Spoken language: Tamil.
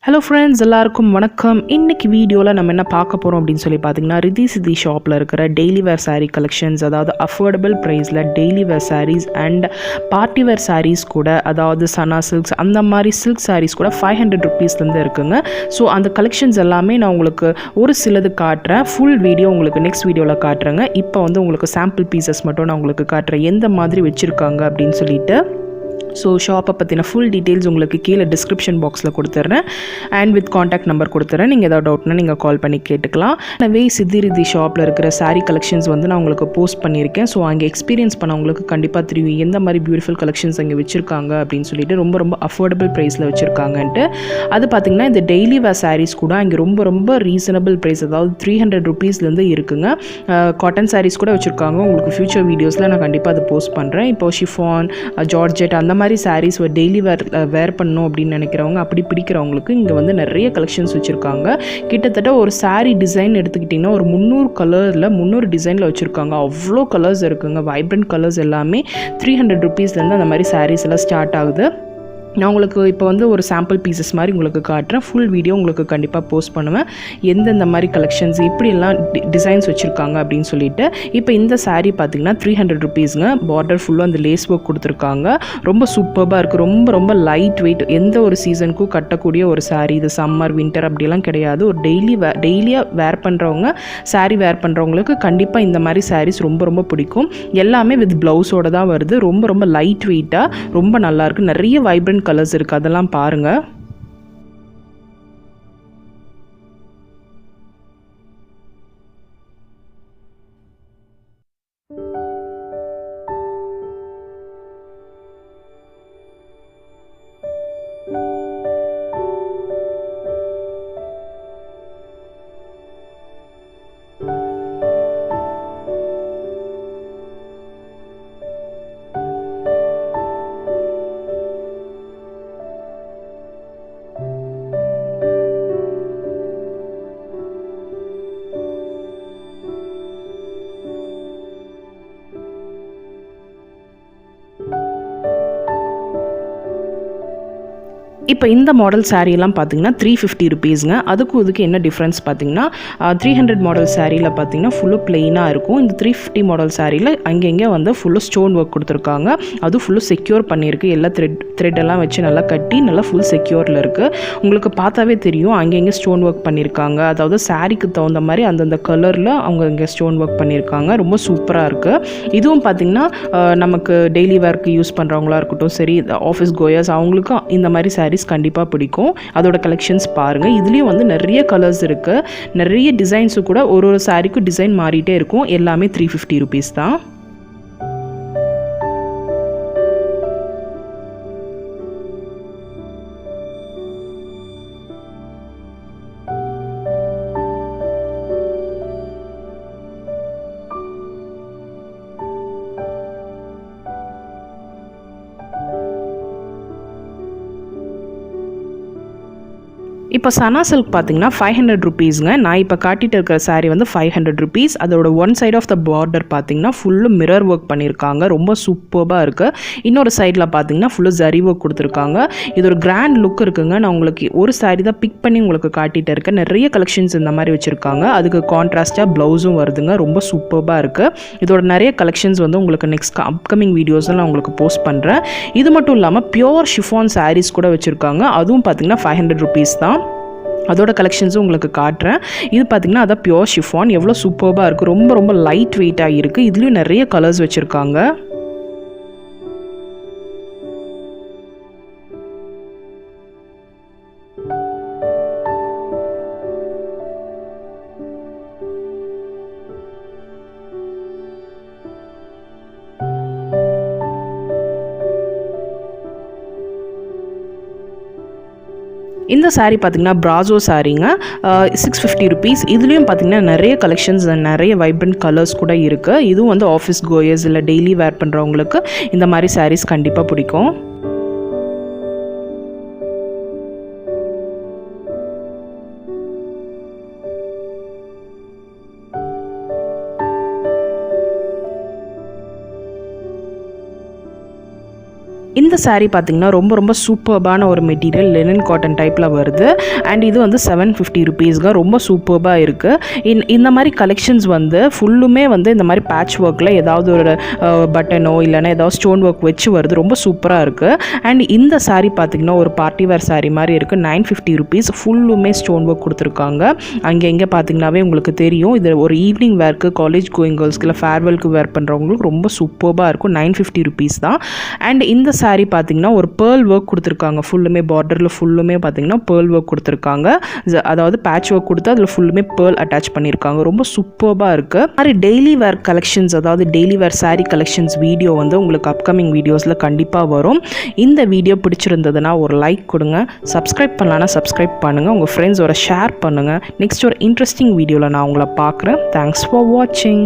ஹலோ ஃப்ரெண்ட்ஸ், எல்லாருக்கும் வணக்கம். இன்றைக்கி வீடியோவில் நம்ம என்ன பார்க்க போகிறோம் அப்படின்னு சொல்லி பார்த்தீங்கன்னா, ரிதி சிதி ஷாப்பில் இருக்கிற டெய்லி வேர் சாரீ கலெக்ஷன்ஸ், அதாவது அஃபோர்டபுள் ப்ரைஸில் daily wear saris and party wear saris கூட, அதாவது சனா சில்க்ஸ் அந்த மாதிரி சில்க் சாரீஸ் கூட 500 ருபீஸ்லேருந்து இருக்குங்க. ஸோ அந்த கலெக்ஷன்ஸ் எல்லாமே நான் உங்களுக்கு ஒரு சிலது காட்டுறேன். ஃபுல் வீடியோ உங்களுக்கு நெக்ஸ்ட் வீடியோவில் காட்டுறேங்க. இப்போ வந்து உங்களுக்கு சாம்பிள் பீசஸ் மட்டும் நான் உங்களுக்கு காட்டுறேன், எந்த மாதிரி வச்சுருக்காங்க அப்படின்னு சொல்லிட்டு. ஸோ ஷாப்பை பற்றின ஃபுல் டீட்டெயில்ஸ் உங்களுக்கு கீழே டிஸ்கிரிப்ஷன் பாக்ஸில் கொடுத்துட்றேன் அண்ட் வித் காண்டாக்ட் நம்பர் கொடுத்துட்றேன். நீங்கள் ஏதாவது டவுட்னா நீங்கள் கால் பண்ணி கேட்டுக்கலாம். எனவே சித்தி ஷாப்பில் இருக்கிற சாரீ கலெக்ஷன்ஸ் வந்து நான் உங்களுக்கு போஸ்ட் பண்ணியிருக்கேன். ஸோ அங்கே எக்ஸ்பீரியன்ஸ் பண்ணவங்களுக்கு கண்டிப்பாக தெரியும் எந்த மாதிரி பியூட்டிஃபுல் கலெக்ஷன்ஸ் அங்கே வச்சுருக்காங்க அப்படின்னு சொல்லிட்டு. ரொம்ப அஃபோர்டபுள் ப்ரைஸில் வச்சுருக்காங்கன்ட்டு. அது பார்த்திங்கன்னா இந்த டெய்லி வேர் சாரீஸ் கூட அங்கே ரொம்ப ரீசனபிள் ப்ரைஸ், அதாவது 300 ருபீஸ்லேருந்து இருக்குங்க. காட்டன் சாரீஸ் கூட வச்சுருக்காங்க. உங்களுக்கு ஃபியூச்சர் வீடியோஸில் நான் கண்டிப்பாக அதை போஸ்ட் பண்ணுறேன். இப்போ ஷிஃபான், ஜார்ஜெட் அந்த மாதிரி சாரீஸ் டெய்லி வேர் பண்ணணும் அப்படின்னு நினைக்கிறவங்க, அப்படி பிடிக்கிறவங்களுக்கு இங்கே வந்து நிறைய கலெக்ஷன்ஸ் வச்சுருக்காங்க. கிட்டத்தட்ட ஒரு சாரீ டிசைன் எடுத்துக்கிட்டிங்கன்னா ஒரு 300 கலரில் 300 டிசைனில் வச்சுருக்காங்க. அவ்வளோ கலர்ஸ் இருக்குங்க. வைப்ரண்ட் கலர்ஸ் எல்லாமே 300 ருபீஸ்லேருந்து அந்த மாதிரி சாரீஸ் எல்லாம் ஸ்டார்ட் ஆகுது. நான் உங்களுக்கு இப்போ வந்து ஒரு சாம்பிள் பீசஸ் மாதிரி உங்களுக்கு காட்டுறேன். ஃபுல் வீடியோ உங்களுக்கு கண்டிப்பாக போஸ்ட் பண்ணுவேன், எந்தெந்த மாதிரி கலெக்ஷன்ஸ் இப்படியெல்லாம் டிசைன்ஸ் வச்சுருக்காங்க அப்படின்னு சொல்லிட்டு. இப்போ இந்த சாரீ பார்த்திங்கன்னா 300 ருபீஸுங்க. பார்டர் ஃபுல்லாக அந்த லேஸ் ஒர்க் கொடுத்துருக்காங்க. ரொம்ப சூப்பராக இருக்குது. ரொம்ப லைட் வெயிட், எந்த ஒரு சீசனுக்கும் கட்டக்கூடிய ஒரு சாரீ. இது சம்மர் வின்டர் அப்படியெல்லாம் கிடையாது. ஒரு டெய்லியாக வேர் பண்ணுறவங்க, சாரீ வேர் பண்ணுறவங்களுக்கு கண்டிப்பாக இந்த மாதிரி சாரீஸ் ரொம்ப பிடிக்கும். எல்லாமே வித் ப்ளவுஸோடு தான் வருது. ரொம்ப லைட் வெயிட்டாக ரொம்ப நல்லாயிருக்கு. நிறைய வைப்ரண்ட் கலர்ஸ் இருக்குது, அதெல்லாம் பாருங்கள். இப்போ இந்த மாடல் சாரீலாம் பார்த்தீங்கன்னா 350 ருபீஸுங்க. அதுக்கும் இதுக்கு என்ன டிஃப்ரென்ஸ் பார்த்தீங்கன்னா, 300 மாடல் சாரியில் பார்த்தீங்கன்னா ஃபுல்லு பிளெயினாக இருக்கும். இந்த 350 மாடல் சாரியில் அங்கங்கே வந்து ஃபுல்லு ஸ்டோன் ஒர்க் கொடுத்துருக்காங்க. அதுவும் ஃபுல்லு செக்யூர் பண்ணியிருக்கு. எல்லா த்ரெட்டெல்லாம் வச்சு நல்லா கட்டி நல்லா ஃபுல் செக்யூரில் இருக்குது. உங்களுக்கு பார்த்தாவே தெரியும் அங்கங்கே ஸ்டோன் ஒர்க் பண்ணியிருக்காங்க. அதாவது சாரீக்கு தகுந்த மாதிரி அந்தந்த கலரில் அவங்க இங்கே ஸ்டோன் ஒர்க் பண்ணியிருக்காங்க. ரொம்ப சூப்பராக இருக்குது. இதுவும் பார்த்திங்கன்னா நமக்கு டெய்லி வேர்க்கு யூஸ் பண்ணுறவங்களா இருக்கட்டும், சரி ஆஃபீஸ் கோயர்ஸ், அவங்களுக்கும் இந்த மாதிரி சாரீஸ் கண்டிப்பாக பிடிக்கும். அதோட கலெக்ஷன்ஸ் பாருங்கள். இதுலேயும் வந்து நிறைய கலர்ஸ் இருக்குது. நிறைய டிசைன்ஸு கூட ஒரு சாரீக்கும் டிசைன் மாறிட்டே இருக்கும். எல்லாமே 350 ருபீஸ் தான். இப்போ சனா சில்க் பார்த்தீங்கன்னா 500 ருபீஸுங்க. நான் இப்போ காட்டிகிட்டு இருக்கிற சாரீ வந்து 500 ருபீஸ். அதோட one side of the border பார்த்தீங்கன்னா ஃபுல்லு மிரர் ஒர்க் பண்ணியிருக்காங்க. ரொம்ப சூப்பராக இருக்குது. இன்னொரு சைடில் பார்த்தீங்கன்னா ஃபுல்லு ஜரி ஒர்க் கொடுத்துருக்காங்க. இது ஒரு கிராண்ட் லுக் இருக்குங்க. நான் உங்களுக்கு ஒரு சாரீ தான் பிக் பண்ணி உங்களுக்கு காட்டிகிட்டு இருக்கேன். நிறைய கலெக்ஷன்ஸ் இந்த மாதிரி வச்சுருக்காங்க. அதுக்கு கான்ட்ராஸ்ட்டாக ப்ளவுஸும் வருதுங்க. ரொம்ப சூப்பராக இருக்குது. இதோட நிறைய கலெக்ஷன்ஸ் வந்து உங்களுக்கு நெக்ஸ்ட் அப்கமிங் வீடியோஸில் நான் உங்களுக்கு போஸ்ட் பண்ணுறேன். இது மட்டும் இல்லாமல் பியோர் ஷிஃபான் சாரீஸ் கூட வச்சுருக்காங்க. அதுவும் பார்த்தீங்கன்னா 500 ருபீஸ் தான். அதோட கலெக்ஷன்ஸும் உங்களுக்கு காட்டுறேன். இது பார்த்திங்கன்னா அதான் பியோர் ஷிஃபான். எவ்வளோ சூப்பராக இருக்குது. ரொம்ப லைட் வெயிட்டாக இருக்குது. இதுலேயும் நிறைய கலர்ஸ் வச்சுருக்காங்க. இந்த சாரீ பார்த்திங்கன்னா ப்ராசோ சாரீங்க. 650 ருபீஸ். இதுலேயும் பார்த்திங்கன்னா நிறைய கலெக்ஷன்ஸ், நிறைய வைப்ரண்ட் கலர்ஸ் கூட இருக்குது. இதுவும் வந்து ஆஃபீஸ் கோயர்ஸ் இல்லை டெய்லி வேர் பண்ணுறவங்களுக்கு இந்த மாதிரி சாரீஸ் கண்டிப்பாக பிடிக்கும். இந்த இந்த saree பார்த்திங்கன்னா ரொம்ப ரொம்ப சூப்பர்பான ஒரு மெட்டீரியல் லினன் காட்டன் டைப்பில் வருது. அண்ட் இது வந்து 750 ருபீஸ்க்கு ரொம்ப சூப்பர்பாக இருக்குது. இந்த மாதிரி கலெக்ஷன்ஸ் வந்து ஃபுல்லுமே வந்து இந்த மாதிரி பேட்ச் ஒர்க்கில் ஏதாவது ஒரு பட்டனோ இல்லைனா ஏதாவது ஸ்டோன் ஒர்க் வச்சு வருது. ரொம்ப சூப்பராக இருக்குது. அண்ட் இந்த saree பார்த்திங்கன்னா ஒரு பார்ட்டி வேர் saree மாதிரி இருக்குது. 950 ருபீஸ். ஃபுல்லுமே ஸ்டோன் ஒர்க் கொடுத்துருக்காங்க. அங்கே எங்கே பார்த்திங்கனாவே உங்களுக்கு தெரியும். இது ஒரு ஈவினிங் வேர்க்கு, காலேஜ் கோயிங் கேர்ள்ஸ்க்கு இல்லை ஃபேர்வெலுக்கு வேர் பண்ணுறவங்களுக்கு ரொம்ப சூப்பர்பாக இருக்கும். 950 ருபீஸ் தான். அண்ட் இந்த saree பார்த்திங்கன்னா ஒரு பேர்ல் ஒர்க் கொடுத்துருக்காங்க. ஃபுல்லுமே பார்டரில் ஃபுல்லுமே பார்த்திங்கன்னா பேர்ல் ஒர்க் கொடுத்துருக்காங்க. அதாவது பேட்ச் ஒர்க் கொடுத்து அதில் ஃபுல்லுமே பேர்ல் அட்டாச் பண்ணியிருக்காங்க. ரொம்ப சூப்பர்பாக இருக்குது. மாதிரி டெய்லி வேர் கலெக்ஷன்ஸ், அதாவது டெய்லி வேர் saree கலெக்ஷன்ஸ் வீடியோ வந்து உங்களுக்கு அப்கமிங் வீடியோஸில் கண்டிப்பாக வரும். இந்த வீடியோ பிடிச்சிருந்ததுன்னா ஒரு லைக் கொடுங்க. சப்ஸ்கிரைப் பண்ணலான்னா சப்ஸ்கிரைப் பண்ணுங்கள். உங்கள் ஃப்ரெண்ட்ஸோட ஷேர் பண்ணுங்கள். நெக்ஸ்ட் ஒரு இன்ட்ரெஸ்டிங் வீடியோவில் நான் உங்களை பார்க்குறேன். தேங்க்ஸ் ஃபார் வாட்சிங்.